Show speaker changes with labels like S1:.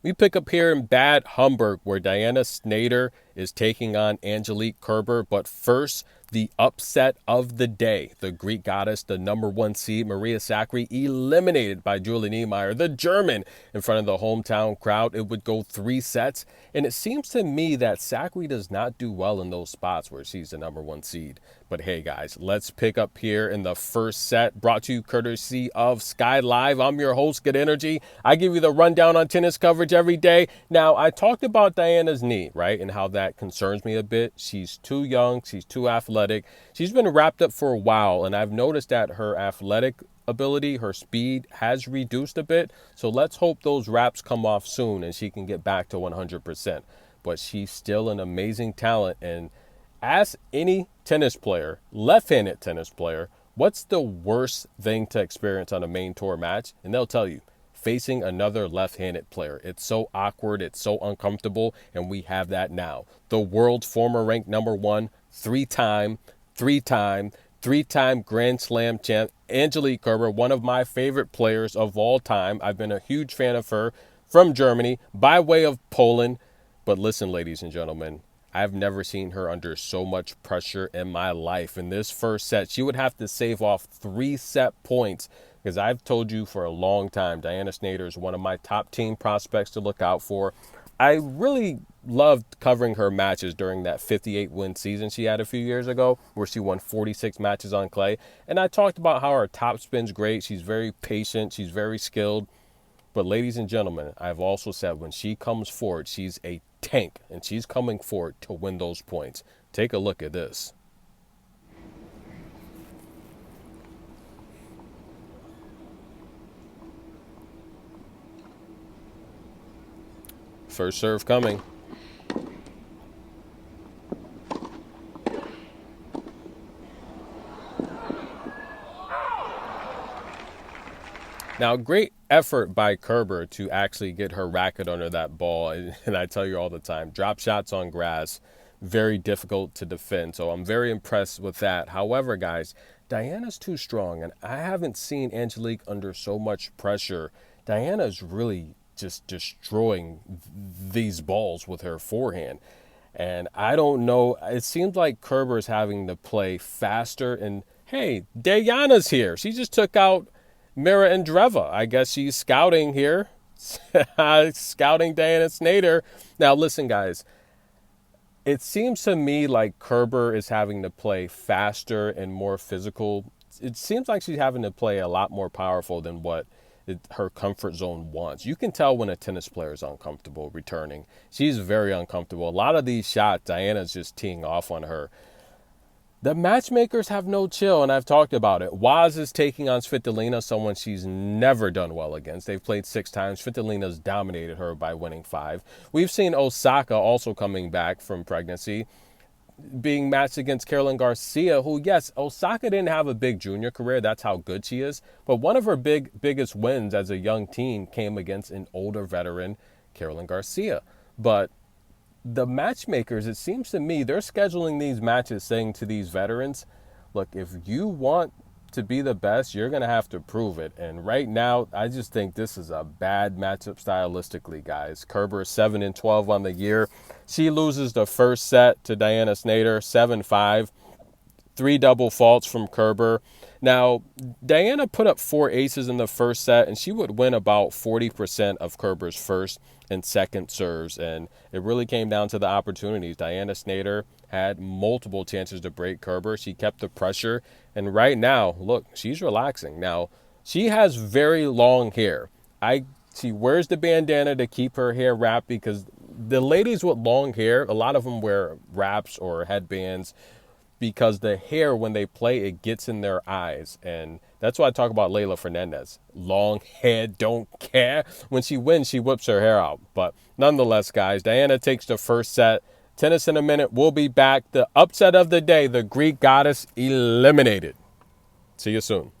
S1: We pick up here in Bad Homburg, where Diana Shnaider is taking on Angelique Kerber. But first, the upset of the day. The Greek goddess, the #1 seed, Maria Sakkari, eliminated by Julie Niemeyer, the German, in front of the hometown crowd. It would go 3 sets. And it seems to me that Sakkari does not do well in those spots where she's the #1 seed. But hey, guys, let's pick up here in the first set, brought to you courtesy of Sky Live. I'm your host, Good Energy. I give you the rundown on tennis coverage every day. Now, I talked about Diana's knee, right, and how that concerns me a bit. She's too young. She's too athletic. She's been wrapped up for a while, and I've noticed that her athletic ability, her speed has reduced a bit. So let's hope those wraps come off soon and she can get back to 100%. But she's still an amazing talent. And ask any tennis player, left-handed tennis player, what's the worst thing to experience on a main tour match? And they'll tell you, facing another left-handed player. It's so awkward, it's so uncomfortable, and we have that now. The world's former ranked #1, three-time Grand Slam champ, Angelique Kerber, one of my favorite players of all time. I've been a huge fan of her, from Germany, by way of Poland. But listen, ladies and gentlemen, I've never seen her under so much pressure in my life. In this first set, she would have to save off 3-set points, because I've told you for a long time, Diana Shnaider is one of my top team prospects to look out for. I really loved covering her matches during that 58-win season she had a few years ago, where she won 46 matches on clay. And I talked about how her topspin's great. She's very patient. She's very skilled. But ladies and gentlemen, I've also said when she comes forward, she's a tank, and she's coming forward to win those points. Take a look at this. First serve coming. Now, great effort by Kerber to actually get her racket under that ball. And I tell you all the time, drop shots on grass, very difficult to defend. So I'm very impressed with that. However, guys, Diana's too strong, and I haven't seen Angelique under so much pressure. Diana's really just destroying these balls with her forehand. And I don't know, it seems like Kerber's having to play faster. And hey, Diana's here. She just took out Mira Andreeva. I guess she's scouting here. Scouting Diana Shnaider. Now, listen, guys. It seems to me like Kerber is having to play faster and more physical. It seems like she's having to play a lot more powerful than what her comfort zone wants. You can tell when a tennis player is uncomfortable returning. She's very uncomfortable. A lot of these shots, Diana's just teeing off on her. The matchmakers have no chill, and I've talked about it. Waz is taking on Svitolina, someone she's never done well against. They've played 6 times. Svitolina's dominated her by winning 5. We've seen Osaka also coming back from pregnancy, being matched against Caroline Garcia, who, yes, Osaka didn't have a big junior career. That's how good she is. But one of her biggest wins as a young teen came against an older veteran, Caroline Garcia. But the matchmakers, it seems to me, they're scheduling these matches saying to these veterans, look, if you want to be the best, you're going to have to prove it. And right now, I just think this is a bad matchup stylistically, guys. Kerber is 7-12 on the year. She loses the first set to Diana Shnaider, 7-5. 3 double faults from Kerber. Now, Diana put up 4 aces in the first set, and she would win about 40% of Kerber's first and second serves. And it really came down to the opportunities. Diana Shnaider had multiple chances to break Kerber. She kept the pressure. And right now, look, she's relaxing. Now, she has very long hair. She wears the bandana to keep her hair wrapped, because the ladies with long hair, a lot of them wear wraps or headbands, because the hair, when they play, it gets in their eyes. And that's why I talk about Leylah Fernandez. Long hair, don't care. When she wins, she whips her hair out. But nonetheless, guys, Diana takes the first set. Tennis in a minute. We'll be back. The upset of the day, the Greek goddess eliminated. See you soon.